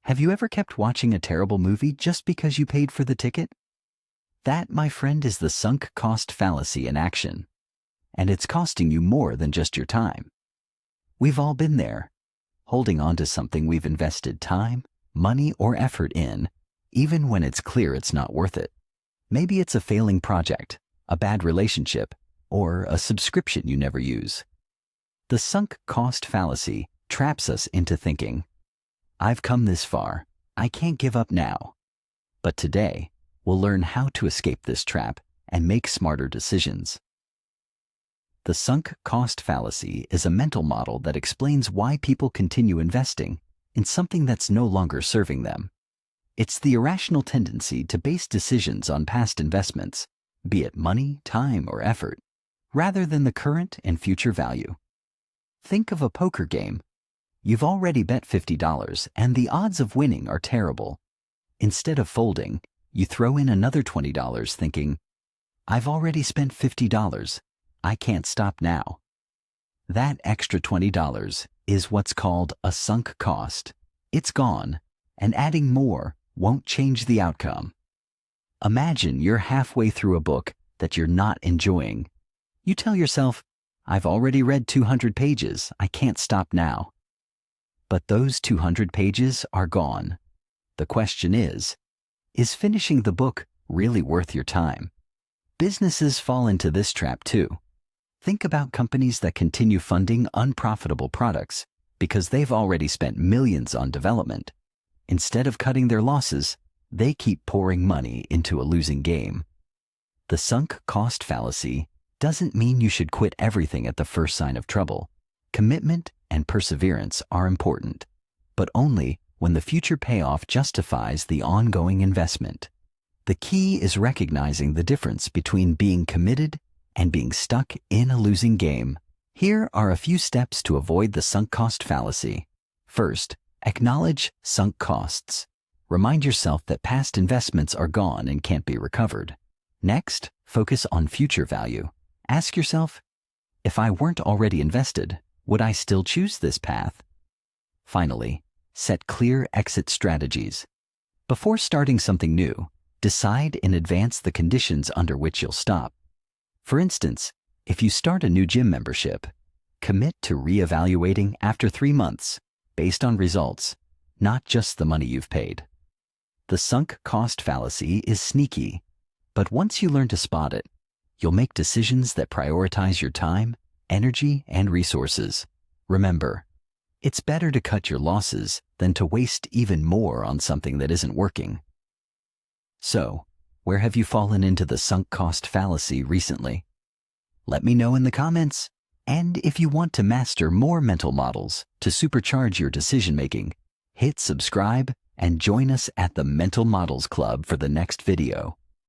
Have you ever kept watching a terrible movie just because you paid for the ticket? That, my friend, is the sunk cost fallacy in action. And it's costing you more than just your time. We've all been there, holding on to something we've invested time, money, or effort in, even when it's clear it's not worth it. Maybe it's a failing project, a bad relationship, or a subscription you never use. The sunk cost fallacy traps us into thinking, I've come this far, I can't give up now. But today, we'll learn how to escape this trap and make smarter decisions. The sunk cost fallacy is a mental model that explains why people continue investing in something that's no longer serving them. It's the irrational tendency to base decisions on past investments, be it money, time, or effort, rather than the current and future value. Think of a poker game. You've already bet $50 and the odds of winning are terrible. Instead of folding, you throw in another $20 thinking, I've already spent $50. I can't stop now. That extra $20 is what's called a sunk cost. It's gone, and adding more won't change the outcome. Imagine you're halfway through a book that you're not enjoying. You tell yourself, I've already read 200 pages, I can't stop now. But those 200 pages are gone. The question is finishing the book really worth your time? Businesses fall into this trap too. Think about companies that continue funding unprofitable products because they've already spent millions on development. Instead of cutting their losses, they keep pouring money into a losing game. The sunk cost fallacy doesn't mean you should quit everything at the first sign of trouble. Commitment and perseverance are important, but only when the future payoff justifies the ongoing investment. The key is recognizing the difference between being committed and being stuck in a losing game. Here are a few steps to avoid the sunk cost fallacy. First, acknowledge sunk costs. Remind yourself that past investments are gone and can't be recovered. Next, focus on future value. Ask yourself, if I weren't already invested, would I still choose this path? Finally, set clear exit strategies. Before starting something new, decide in advance the conditions under which you'll stop. For instance, if you start a new gym membership, commit to reevaluating after 3 months based on results, not just the money you've paid. The sunk cost fallacy is sneaky, but once you learn to spot it, you'll make decisions that prioritize your time, energy, and resources. Remember, it's better to cut your losses than to waste even more on something that isn't working. So, where have you fallen into the sunk cost fallacy recently? Let me know in the comments. And if you want to master more mental models to supercharge your decision-making, hit subscribe and join us at the Mental Models Club for the next video.